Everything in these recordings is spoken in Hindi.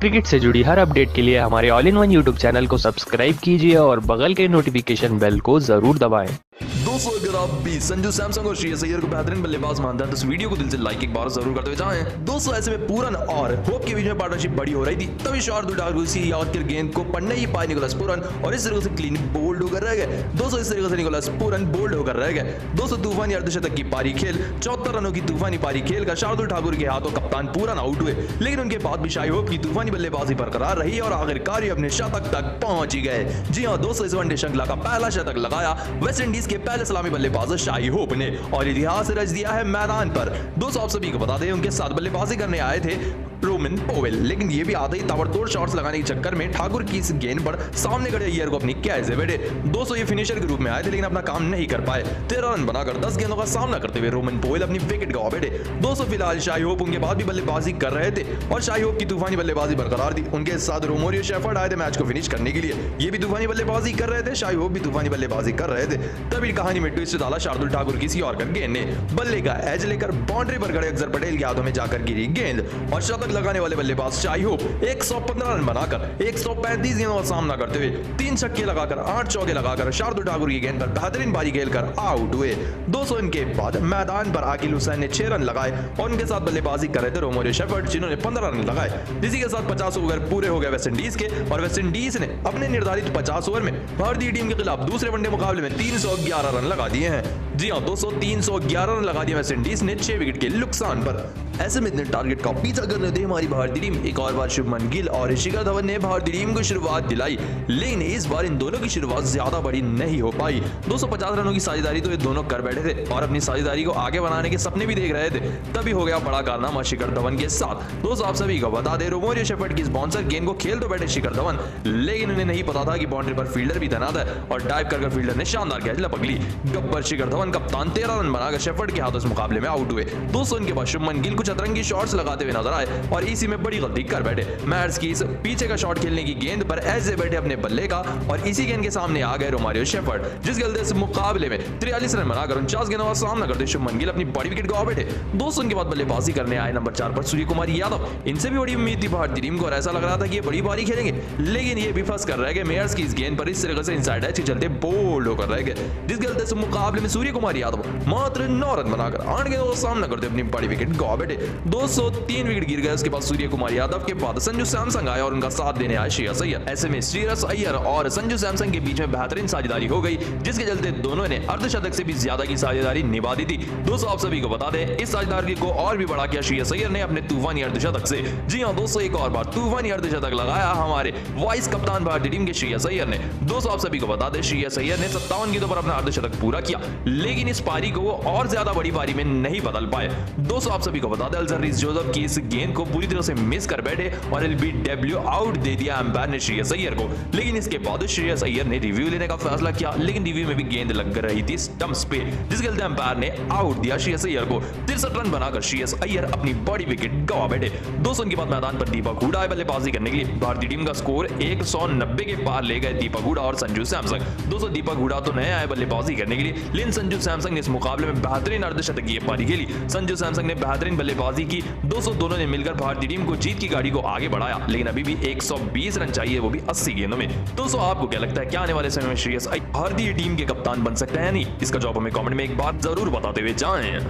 क्रिकेट से जुड़ी हर अपडेट के लिए हमारे all in one YouTube channel को सब्सक्राइब कीजिए और बगल के नोटिफिकेशन बेल को जरूर दबाएं। दोस्तों अगर आप भी संजू सैमसन और श्रेयस अय्यर को बेहतरीन बल्लेबाज मानते हैं तो इस वीडियो को दिल से लाइक एक बार जरूर करते हुए जाएं। दोस्तों ऐसे में पूरन और होप के बीच में पार्टनरशिप बड़ी हो रही थी, तभी शार्दुल ठाकुर की यादगार गेंद को पढ़ने ही पाए निकोलस पूरन और इस तरीके से क्लीन बोल्ड होकर रह गए। दोस्तों इस तरीके से निकोलस पूरन बोल्ड होकर रह गए। दोस्तों तूफानी अर्धशतक की पारी खेल 74 रनों की तूफानी पारी खेल का शार्दुल ठाकुर के हाथों कप्तान पूरन आउट हुए, लेकिन उनके बाद भी शाही होप की तूफानी बल्लेबाजी बरकरार रही और आखिरकार अपने शतक तक पहुंच ही गए। जी हां दोस्तों, इस वनडे श्रृंखला का पहला शतक लगाया वेस्ट इंडीज के पहले सलामी बल्लेबाज शाही होप ने और इतिहास रच दिया है मैदान पर। दोस्तों आप सभी को बता दें उनके साथ बल्लेबाजी करने आए थे रोमन पोवेल, लेकिन ये भी आते ही ताबड़तोड़ शॉट्स लगाने के चक्कर में ठाकुर की इस गेंद पर सामने खड़े अय्यर को अपनी कैच से बैठे। दोस्तों ये फिनिशर के रूप में आए थे लेकिन अपना काम नहीं कर पाए। 13 रन बनाकर 10 गेंदों का सामना करते हुए रोमन पोवेल अपनी विकेट गवा बैठे। दोस्तों फिलहाल शाही होप उनके बाद भी बल्लेबाजी कर रहे थे और शाही होप की तूफानी बल्लेबाजी बरकरार थी। उनके साथ रोमोरियो शेफर्ड आए थे मैच को फिनिश करने के लिए, ये भी तूफानी बल्लेबाजी कर रहे थे, शाही होप भी तूफानी बल्लेबाजी कर रहे थे। तभी कहानी में ट्विस्ट डाला शार्दुल ठाकुर किसी और का गेंद ने बल्ले का एज लेकर बाउंड्री पर खड़े अक्षर पटेल के हाथों में जाकर गिरी गेंद और शतक लगाने वाले बल्लेबाज शाही होप 115 रन बनाकर 135 गेंदों का सामना करते हुए 3 छक्के लगाकर 8 चौके लगाकर शार्दुल ठाकुर की गेंद पर बेहतरीन पारी खेलकर आउट हुए। 200 इनके बाद मैदान पर आकिल हुसैन ने 6 रन लगाए और उनके साथ बल्लेबाजी कर रहे थे रोमोरियो शेफर्ड जिन्होंने 15 रन लगाए। इसी के साथ 50 ओवर पूरे हो गए वेस्ट इंडीज के और वेस्ट इंडीज ने अपने निर्धारित 50 ओवर में भारतीय टीम के खिलाफ दूसरे वनडे मुकाबले में 311 रन लगा दिए हैं। जी हां दोस्तों, 311 रन लगा दिए वेस्ट इंडीज ने 6 विकेट के नुकसान पर। ऐसे में इतने टारगेट का पीछा करने थे हमारी भारतीय टीम। एक और बार शुभमन गिल और शिखर धवन ने भारतीय टीम को शुरुआत दिलाई, लेकिन इस बार इन दोनों की शुरुआत ज्यादा बड़ी नहीं हो पाई। 250 रनों की साझेदारी तो ये दोनों कर बैठे थे और अपनी साझेदारी को आगे बनाने के सपने भी देख रहे थे, तभी हो गया बड़ा कारनामा शिखर धवन के साथ। दोस्तों आप सभी को बता दें रोमोरियो शेफर्ड की इस बाउंसर गेंद को खेल तो बैठे शिखर धवन, लेकिन उन्हें नहीं पता था कि बाउंड्री पर फील्डर भी तैनात है और डाइव कर फील्डर ने शानदार कैच लपक ली। गब्बर शिखर धवन कप्तान 13 रन बनाकर शेफर्ड के हाथों इस मुकाबले में आउट हुए। दोस्तों इनके बाद शुभमन गिल कुछ अतरंगी शॉट्स लगाते हुए नजर आए और इसी में बड़ी गलती कर बैठे। मैट्स की इस पीछे का शॉट खेलने की गेंद पर ऐसे बैठे अपने बल्ले का और इसी गेंद के सामने आ गए रोमारियो शेफर्ड, जिस गलती इस मुकाबले में 43 रन बनाकर 49 गेंदों का सामना करते शुभमन गिल अपनी बड़ी विकेट गवा बैठे। दोस्तों इनके बाद बल्लेबाजी करने आए नंबर 4 पर सूर्य कुमार यादव। इनसे भी बड़ी उम्मीद थी भारतीय टीम को और ऐसा लग रहा था कि ये बड़ी पारी खेलेंगे, लेकिन ये भी फंस कर रह गए। मेयर्स की इस गेंद पर इस तरीके से इनसाइड एज के चलते बोल्ड होकर रह गए, जिस गलती से मुकाबले में सूर्य कुमार यादव मात्र 9 रन बनाकर 8 गेंदों का सामना करते अपनी बड़ी विकेट गवा बैठे। 203 विकेट गिर गए। उसके बाद सूर्य कुमार यादव के बाद संजू सैमसन आए और उनका साथ देने आए श्रेयस अय्यर। ऐसे में श्रेयस अय्यर और संजू सैमसन के बीच में बेहतरीन साझेदारी हो गई, जिसके चलते दोनों ने अर्धशतक से भी ज्यादा की साझेदारी निभा दी थी। दोस्तों आप सभी को बता दें इस साझेदारी को और भी बड़ा किया श्रेयस अय्यर ने अपने तूफानी अर्धशतक से। जी हां दोस्तों, एक और बार तूफानी अर्धशतक लगाया हमारे वाइस कप्तान भारतीय टीम के श्रेयस अय्यर ने। दोस्तों आप सभी को बता दें श्रेयस अय्यर ने 57 गेंदों पर अपना अर्धशतक पूरा किया, लेकिन इस पारी को वो और ज्यादा बड़ी पारी में नहीं बदल पाए। दोस्तों आप सभी को बता दें अल्जर रीस जोसेफ की इस गेंद को पूरी तरह से मिस कर बैठे और एलबीडब्ल्यू आउट दे दिया अंपायर ने श्रेयस अय्यर को, लेकिन इसके बाद श्रेयस अय्यर ने रिव्यू लेने का फैसला किया, लेकिन रिव्यू में भी गेंद लग रही थी स्टंप्स पे, जिसके चलते अंपायर ने आउट दिया श्रेयस अय्यर को। 63 रन बनाकर श्रेयस अय्यर अपनी बड़ी विकेट गवा बैठे। दोस्तों के बाद मैदान पर दीपक हुडा बल्लेबाजी करने के लिए। भारतीय टीम का स्कोर 190 के पार ले गए दीपक हुडा और संजू सैमसन। दोस्तों दीपक हुडा तो नए आए बल्लेबाजी करने के लिए, लेकिन संजू सैमसन ने इस मुकाबले में बेहतरीन अर्धशतकीय पारी खेली। संजू सैमसन ने बेहतरीन बल्लेबाजी की। दोस्तों दोनों ने मिलकर भारतीय टीम को जीत की गाड़ी को आगे बढ़ाया, लेकिन अभी भी 120 रन चाहिए, वो भी 80 गेंदों में। दोस्तों आपको क्या लगता है, क्या आने वाले समय में श्रेयस अय्यर भारतीय टीम के कप्तान बन सकते हैं नहीं? इसका जवाब हमें कमेंट में एक बार जरूर बताते हुए जाएं।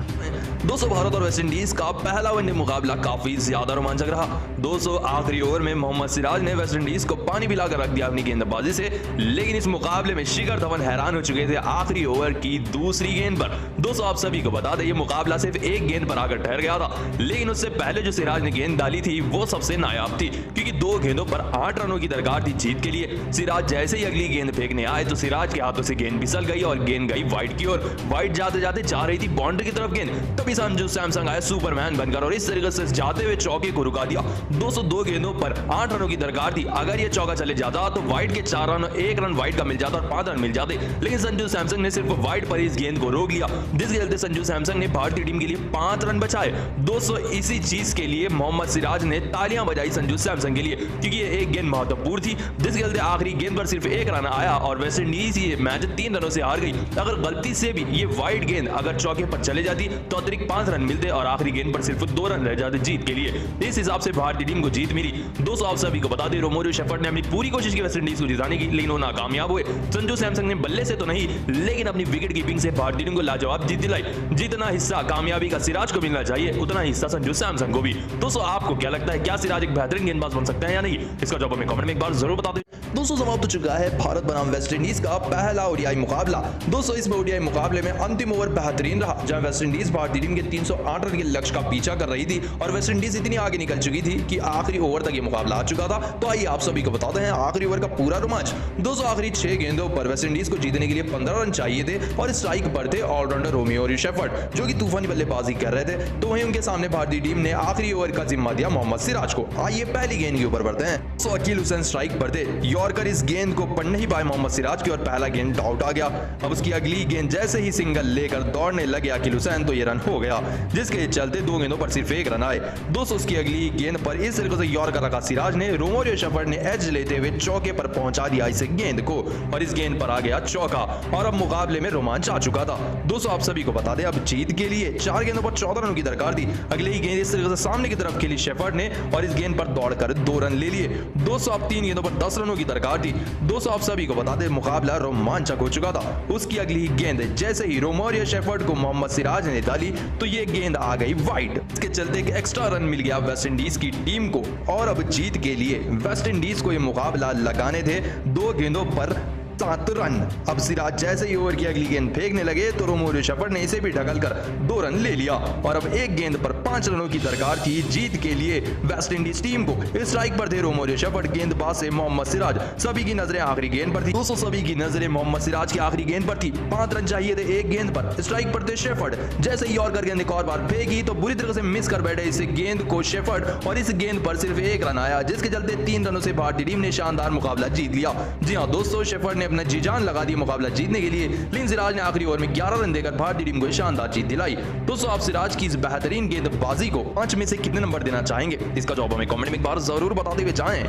दोस्तों भारत और वेस्ट इंडीज का पहला वनडे मुकाबला काफी ज्यादा रोमांचक रहा। दोस्तों आखिरी ओवर में मोहम्मद सिराज ने वेस्ट इंडीज को पानी पिलाकर रख दिया अपनी गेंदबाजी से, लेकिन इस मुकाबले में शिखर धवन हैरान हो चुके थे आखिरी ओवर की दूसरी गेंद पर। दोस्तों आप सभी को बता दें ये मुकाबला सिर्फ एक गेंद पर आकर ठहर गया था, लेकिन उससे पहले जो सिराज ने गेंद डाली थी वो सबसे नायाब थी, क्योंकि 2 गेंदों पर 8 रनों की दरकार थी जीत के लिए। सिराज जैसे ही अगली गेंद फेंकने आए तो सिराज के हाथों से गेंद फिसल गई और गेंद गई वाइड की ओर। वाइड जाते जाते जा रही थी बाउंड्री की तरफ गेंद, तभी संजू सैमसन आया सुपरमैन बनकर और इस तरीके से जाते हुए चौके को रुका दिया। 202 गेंदों पर 8 रनों की दरकार थी। अगर ये चौका चले जाता तो वाइड के 4 रन, 1 रन वाइड का मिल जाता और 5 रन मिल जाते, लेकिन संजू सैमसन ने सिर्फ वाइड पर इस गेंद को रोक लिया, जिसके चलते संजू सैमसन ने भारतीय टीम के लिए 5 रन बचाए। दोस्तों इसी चीज के लिए मोहम्मद सिराज ने तालियां बजाई संजू सैमसन के लिए, क्योंकि ये एक गेंद महत्वपूर्ण थी, जिसके चलते आखिरी गेंद पर सिर्फ 1 रन आया और वेस्ट इंडीज ये मैच 3 रनों से हार गई। अगर गलती से भी ये वाइड गेंद अगर चौके पर चले जाती तो अतिरिक्त 5 रन मिलते और आखिरी गेंद पर सिर्फ 2 रन रह जाते जीत के लिए। इस हिसाब से भारतीय टीम को जीत मिली। दोस्तों आप सभी को बता दें, रोमेरियो शेफर्ड ने अपनी पूरी कोशिश की वेस्टइंडीज को जिताने की, लेकिन वो नाकामयाब हुए। संजू सैमसन ने बल्ले से तो नहीं, लेकिन अपनी विकेट कीपिंग से भारतीय टीम को लाजवाब जीत दिलाई। जितना हिस्सा कामयाबी का सिराज को मिलना चाहिए, उतना हिस्सा संजू सैमसन को भी। दोस्तों आपको क्या लगता है, क्या सिराज एक बेहतरीन गेंदबाज बन सकता है या नहीं? इसका जवाब हमें कमेंट में एक बार जरूर बता दें। दोस्तों समाप्त हो चुका है भारत बनाम वेस्टइंडीज का पहला ओडीआई मुकाबला। दोस्तों इस ओडीआई मुकाबले में अंतिम ओवर बेहतरीन रहा, जहां वेस्टइंडीज भारतीय टीम के 308 रन के लक्ष्य का पीछा कर रही थी और वेस्टइंडीज इतनी आगे निकल चुकी थी कि आखिरी ओवर तक ये मुकाबला आ चुका था। तो आइए आप सभी को बताते हैं आखिरी ओवर का पूरा रोमांच। दोस्तों आखिरी 6 गेंदों पर वेस्टइंडीज को जीतने के लिए 15 रन चाहिए थे और स्ट्राइक पर थे ऑलराउंडर रोमेरियो शेफर्ड, जो कि तूफानी बल्लेबाजी कर रहे थे। तो वहीं उनके सामने भारतीय टीम ने आखिरी ओवर का जिम्मा दिया मोहम्मद सिराज को। आइए पहली गेंद के ऊपर बढ़ते हैं। तो अकील हुसैन स्ट्राइक पर थे। यॉर्कर इस गेंद को पढ़ नहीं पाए मोहम्मद सिराज की और पहला गेंद आउट आ गया। अब उसकी अगली गेंद जैसे ही सिंगल लेकर दौड़ने लगे अकील हुसैन, तो ये रन हो गया, जिसके चलते 2 गेंदों पर सिर्फ 1 रन आए। दोस्तों उसकी अगली गेंद पर इस तरीके से यॉर्कर रखा सिराज ने, रोमेरियो शेफर्ड ने एज लेते हुए चौके पर पहुंचा दिया इस गेंद को और इस गेंद पर आ गया चौका और अब मुकाबले में रोमांच आ चुका था। दोस्तों आप सभी को बता दें, अब जीत के लिए 4 गेंदों पर 14 रनों की दरकार थी। अगली ही गेंद इस तरीके से सामने की तरफ खेली शेफर्ड ने और इस गेंद पर दौड़कर 2 रन ले लिए। दोस्तों अब 3 गेंदों पर 10 रनों की दरकार थी। दोस्तों आप सभी को बता दें, मुकाबला रोमांचक हो चुका था। उसकी अगली गेंद जैसे ही रोमेरियो शेफर्ड को मोहम्मद सिराज ने डाली, तो ये गेंद आ गई वाइड। इसके चलते एक एक्स्ट्रा रन मिल गया वेस्टइंडीज की टीम को और अब जीत के लिए वेस्टइंडीज को ये मुकाबला लगाने थे 2 गेंदों पर 7 रन। अब सिराज जैसे ही ओवर की अगली गेंद फेंकने लगे तो रोमेरियो शेफर्ड ने इसे भी ढकल कर 2 रन ले लिया और अब 1 गेंद पर 5 रनों की दरकार थी जीत के लिए वेस्टइंडीज टीम को। स्ट्राइक पर थे रोमेरियो शेफर्ड, गेंदबाज से मोहम्मद सिराज। सभी की नजरें आखिरी गेंद पर थी। दोस्तों सभी की नजरें मोहम्मद सिराज की आखिरी गेंद पर थी। 5 रन चाहिए थे 1 गेंद पर। स्ट्राइक पर थे शेफर्ड। जैसे ही यॉर्कर गेंद एक और बार फेंकी तो बुरी तरह से मिस कर बैठे इस गेंद को शेफर्ड और इस गेंद पर सिर्फ 1 रन आया, जिसके चलते 3 रनों से भारतीय टीम ने शानदार मुकाबला जीत लिया। जी हाँ दोस्तों, शेफर्ड ने अपना जी जान लगा दी मुकाबला जीतने के लिए, लेकिन सिराज ने आखिरी ओवर में 11 रन देकर भारतीय टीम को शानदार जीत दिलाई। दोस्तों आप सिराज की इस बेहतरीन गेंदबाजी को 5 में से कितने नंबर देना चाहेंगे? इसका जवाब हमें कमेंट में एक बार जरूर बताते हुए जाएं।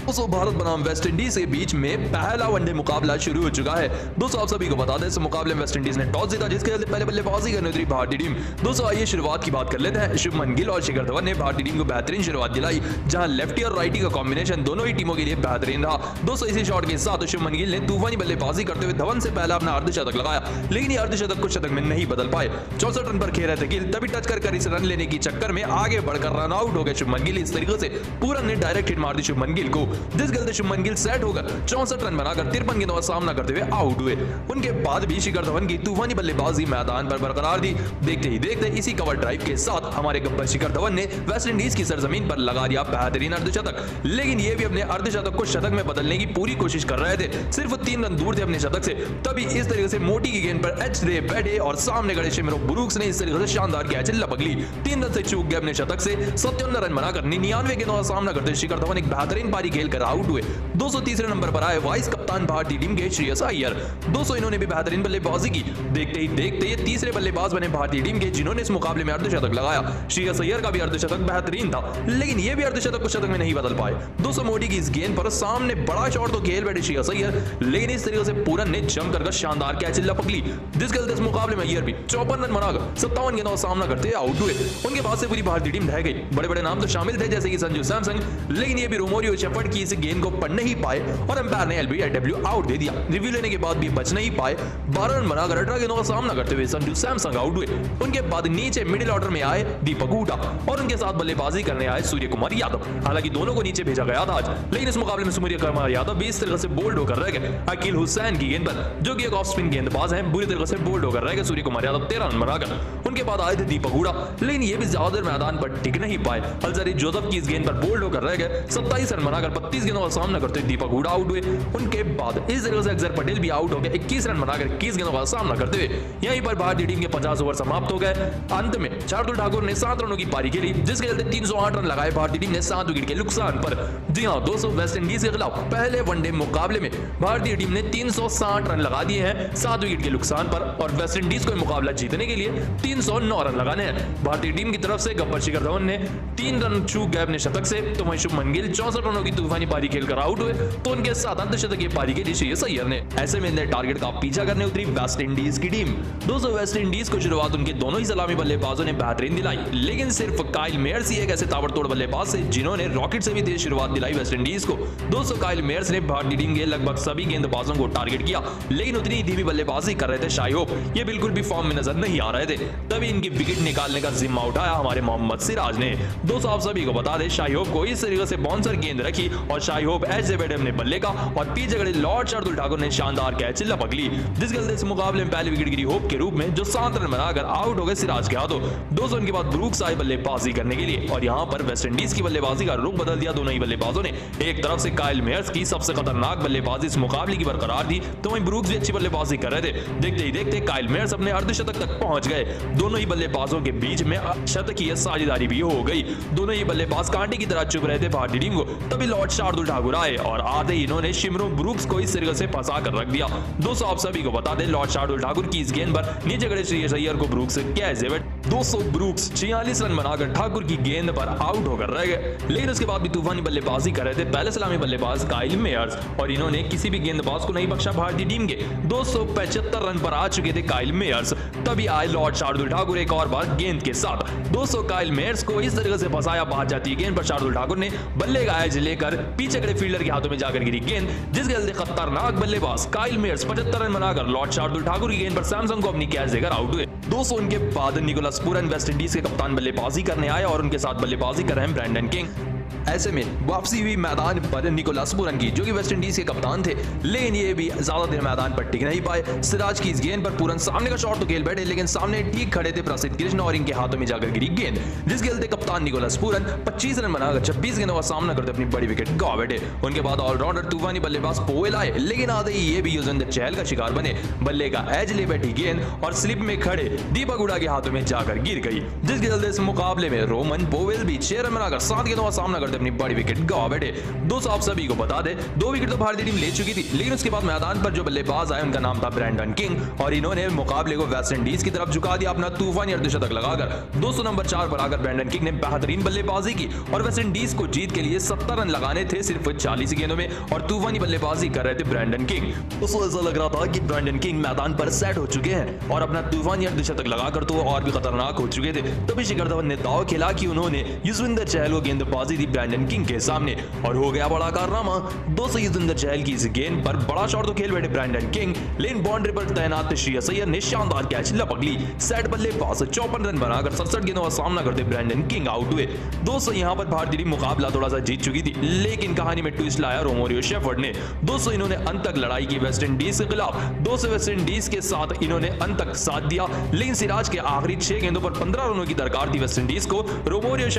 दोस्तों भारत बनाम वेस्टइंडीज के बीच में पहला वनडे मुकाबला शुरू हो चुका है। दोस्तों आप सभी को बता दें, इस मुकाबले में वेस्टइंडीज ने टॉस जीता, जिसके चलते पहले बल्लेबाजी करने उतरी भारतीय टीम। दोस्तों आइए शुरुआत की बात कर लेते हैं। शुभमन गिल और शिखर धवन ने भारतीय टीम को बेहतरीन शुरुआत दिलाई, जहां लेफ्टी और राइटी का कॉम्बिनेशन दोनों ही टीमों के लिए बेहतरीन रहा। दोस्तों इसी शॉट के साथ शुभमन गिल ने तूफानी बल्लेबाजी करते हुए धवन से पहला अपना अर्धशतक लगाया, लेकिन ये अर्धशतक कुछ शतक में नहीं बदल पाए। 64 रन पर खेल रहे थे गिल, तभी टच कर इस रन लेने की चक्कर में आगे बढ़कर रन आउट हो गए शुभमन गिल। इस तरीके से पूरा ने डायरेक्ट हिट मार दी शुभमन गिल को, जिस गलती शुभमन गिल सेट होकर 64 रन बनाकर 53 गेंदों का सामना करते हुए आउट हुए। उनके बाद भी शिखर धवन की तूफानी बल्लेबाजी मैदान पर बरकरार थी। देखते ही देखते इसी कवर ड्राइव के साथ हमारे गब्बर शिखर धवन ने वेस्टइंडीज की सरजमीन पर लगा दिया बेहतरीन अर्धशतक, लेकिन ये भी अपने अर्धशतक को शतक में बदलने की पूरी कोशिश कर रहे थे। सिर्फ 3 रन दूर थे अपने शतक से, तभी इस तरीके से मोटी की गेंद पर एच दे बैठे और सामने खड़े शिमरो ब्रूक्स ने इस तरीके से शानदार कैच लपक ली। 3 रन से चूक गए अपने शतक से। 57 रन बनाकर 99 गेंदों का सामना करते शिखर धवन एक बेहतरीन पारी खेलकर आउट हुए। 203 नंबर पर आए वाइस कप्तान भारतीय टीम के श्रेयस अय्यर। दोस्तों इन्होंने भी बेहतरीन बल्लेबाजी की। देखते ही देखते ये तीसरे बल्लेबाज बने भारतीय टीम के जिन्होंने इस मुकाबले में अर्धशतक लगाया। श्रेयस अय्यर का भी अर्धशतक बेहतरीन था, लेकिन ये भी अर्धशतक को शतक में नहीं बदल पाए। 200 मोटी की इस गेंद पर सामने बड़ा शॉट तो खेल बैठे श्रेयस अय्यर, लेकिन इस तरीके से पूरन ने जमकर शानदार कैच लपक ली, जिसके चलते इस मुकाबले में अय्यर भी 54 रन बनाकर 57 गेंदों का सामना करते आउट हुए। उनके बाद से पूरी भारतीय टीम ढह गई। बड़े बड़े नाम तो शामिल थे जैसे कि संजू सैमसन, लेकिन ये भी रोमेरियो शेफर्ड की इस गेंद को पढ़ नहीं पाए और अंपायर ने एलबीडब्ल्यू आउट दे दिया। रिव्यू लेने के बाद भी बच नहीं पाए। 12 रन बनाकर 18 गेंदों का सामना करते हुए संजू सैमसन आउट हुए। उनके बाद नीचे मिडिल ऑर्डर में आए दीपक हुडा और उनके साथ बल्लेबाजी करने आए सूर्य कुमार यादव। हालांकि दोनों को नीचे भेजा गया था आज, लेकिन इस मुकाबले में सूर्य कुमार यादव भी इस तरह से बोल्ड होकर रह गए। अकील हुसैन की गेंद पर, जो कि एक ऑफ स्पिन गेंदबाज है, बुरी तरह से बोल्ड होकर रह गए सूर्य कुमार यादव 13 रन बनाकर। उनके बाद आए थे दीपक हुडा, लेकिन ये भी ज्यादा देर मैदान पर टिक नहीं पाए। अलजरी जोसेफ की इस गेंद पर बोल्ड होकर रह गए। 27 रन बनाकर 32 गेंदों का सामना करते हुए दीपक हुडा आउट हुए। उनके बाद इस तरह से अक्षर पटेल भी आउट हो गए 21 रन बनाकर 21 गेंदों का सामना करते हुए। यहीं पर भारतीय टीम के 50 ओवर समाप्त हो गए। अंत में शार्दुल ठाकुर ने 7 रनों की पारी खेली, जिसके चलते 308 रन लगाए भारतीय टीम ने 7 विकेट के नुकसान पर। जी हां दोस्तों, वेस्टइंडीज के खिलाफ पहले वनडे मुकाबले में भारतीय टीम ने 360 रन लगा दिए हैं 7 विकेट के नुकसान पर, और वेस्टइंडीज को मुकाबला जीतने के लिए 309 रन लगाने हैं। भारतीय टीम की तरफ से गब्बर शिखर धवन ने 3 रन चूक गए अपने शतक से, तो वहीं शुभमन गिल 64 रनों की तूफानी पारी खेलकर आउट हुए, तो उनके साथ अर्धशतकीय पारी के श्रेयस अय्यर ने। ऐसे में इन्हें टारगेट का पीछा करने उतरी वेस्ट इंडीज की टीम। दोस्तों वेस्ट इंडीज को शुरुआत उनके दोनों ही सलामी बल्लेबाजों ने बेहतरीन दिलाई, लेकिन सिर्फ काइल मेयर्स ही एक ऐसे ताबड़तोड़ बल्लेबाज थे जिन्होंने रॉकेट से भी तेज शुरुआत दिलाई वेस्ट इंडीज को। दोस्तों काइल मेयर्स ने भारतीय टीम के लगभग सभी गेंदबाजों को टारगेट किया, लेकिन उतनी धीमी बल्लेबाजी कर रहे थे शाई होप, ये बिल्कुल भी फॉर्म में नजर नहीं आ रहे थे। तभी इनकी विकेट निकालने का जिम्मा उठाया हमारे मोहम्मद सिराज ने। दोस्तों आप सभी को बता दें शाई होप को इस तरीके से बाउंसर गेंद रखी और शाई होप ऐसे बैठे अपने बल्ले का और पीछे खड़े लॉर्ड शार्दुल ठाकुर ने शानदार कैच लपक ली, जिसके चलते इस मुकाबले में पहली विकेट गिरी होप के रूप में, जो 7 रन बनाकर आउट हो गए सिराज के हाथों। दोस्तों उनके बाद ब्रूक्स आए बल्लेबाजी करने के लिए और यहाँ पर वेस्ट इंडीज की बल्लेबाजी का रुख बदल दिया दोनों ही बल्लेबाजों ने। एक तरफ से काइल मेयर्स की सबसे खतरनाक बल्लेबाजी इस मुकाबले की बरकरार थी, तो वहीं ब्रूक्स भी अच्छी बल्लेबाजी कर रहे थे। देखते ही देखते काइल मेयर्स अपने अर्धशतक तक पहुंच गए। दोनों ही बल्लेबाजों के बीच में शतकीय साझेदारी भी हो गई। दोनों ही बल्लेबाज कांटे की तरह चुप रहे थे भारतीय टीम को। तभी लॉर्ड शार्दुल ठाकुर आए और आते ही इन्होंने शिमरो ब्रूक्स को इस तरीके से फंसा कर रख दिया। दोस्तों आप सभी को बता दें लॉर्ड शार्दुल ठाकुर की इस गेंद पर नीचे खड़े श्रेयस अय्यर को ब्रूक्स कैसे बैठ 200 ब्रूक्स 46 रन बनाकर ठाकुर की गेंद पर आउट होकर रह गए, लेकिन उसके बाद भी तूफानी बल्लेबाजी कर रहे थे पहले सलामी बल्लेबाज काइल मेयर्स और इन्होंने किसी भी गेंदबाज को नहीं बख्शा भारतीय टीम के। 275 रन पर आ चुके थे काइल मेयर्स। तभी आए लॉर्ड शार्दुल ठाकुर एक और बार गेंद के साथ। दोस्तों काइल मेयर्स को इस तरीके से फंसाया, बाहर जाती गेंद पर शार्दुल ठाकुर ने बल्ले का एज लेकर पीछे खड़े फील्डर के हाथों में जाकर गिरी गेंद, जिसके चलते खतरनाक बल्लेबाज काइल मेयर्स 75 रन बनाकर लॉर्ड शार्दुल ठाकुर की गेंद पर सैमसंग को अपनी कैच देकर आउट हुए। दोस्तों उनके बाद निकोलस पूरन वेस्ट इंडीज के कप्तान बल्लेबाजी करने आए और उनके साथ बल्लेबाजी कर रहे हैं ब्रैंडन किंग। ऐसे में वापसी हुई मैदान पर निकोलस पूरन की, जो कि वेस्ट इंडीज के कप्तान थे, लेकिन ये भी ज्यादा देर मैदान पर टिक नहीं पाए। सिराज की इस गेंद पर पूरन सामने का शॉट तो खेल बैठे, लेकिन सामने ठीक खड़े थे प्रसिद्ध कृष्ण और इनके हाथों में जाकर गिरी गेंद, जिसके चलते कप्तान निकोलस पूरन 25 रन बनाकर 26 गेंदों का सामना करते अपनी बड़ी विकेट गवा बैठे। उनके बाद ऑलराउंडर तूफानी बल्लेबाज पोवेल आए, लेकिन आते ही ये भी युजवेंद्र चहल का शिकार बने। बल्ले का एज ले बैठी गेंद और स्लिप में खड़े दीपक हुडा के हाथों में जाकर गिर गई, जिसके चलते इस मुकाबले में रोमन पोवेल भी 6 रन बनाकर 7 गेंदों का सामना करते अपनी बड़ी विकेट गवा बैठे। दोस्तों आप सभी को बता दें 2 विकेट तो भारतीय टीम ले चुकी थी, लेकिन उसके बाद मैदान पर जो बल्लेबाज आए उनका नाम था ब्रैंडन किंग और इन्होंने मुकाबले को वेस्ट इंडीज की तरफ झुका दिया अपना तूफानी अर्धशतक लगाकर। 200 नंबर 4 पर आकर ब्रैंडन किंग ने बेहतरीन बल्लेबाजी की और वेस्ट इंडीज को जीत के लिए 70 रन लगाने थे सिर्फ 40 गेंदों में और तूफानी बल्लेबाजी कर रहे थे ब्रैंडन किंग। दोस्तों ऐसा लग रहा था कि ब्रैंडन किंग मैदान पर सेट हो चुके हैं और अपना तूफानी अर्धशतक लगाकर तो और भी खतरनाक हो चुके थे। तभी शिखर धवन ने दाव खेला कि उन्होंने युजवेंद्र चहल को गेंदबाजी दी ब्रैंडन किंग के सामने और हो गया बड़ा कारनामा। 200 युजवेंद्र चहल की इस गेंद पर बड़ा शॉट तो खेल बैठे ब्रैंडन किंग, लेकिन बाउंड्री पर तैनात श्रेयस अय्यर ने शानदार कैच लपक ली। सेट बल्लेबाज 54 रन बनाकर 67 गेंदों का सामना करते ब्रैंडन किंग आउट हुए। दोस्तों यहां पर भारतीय टीम मुकाबला थोड़ा सा जीत चुकी थी, लेकिन कहानी में ट्विस्ट लाया रोमोरियो शेफर्ड ने। दोस्तों इन्होंने अंत तक लड़ाई की वेस्ट इंडीज के खिलाफ। 200 वेस्ट इंडीज के साथ इन्होंने अंत तक साथ दिया, लेकिन सिराज के आखिरी 6 गेंदों पर 15 रनों की दरकार थी वेस्ट इंडीज को। रोमोरियो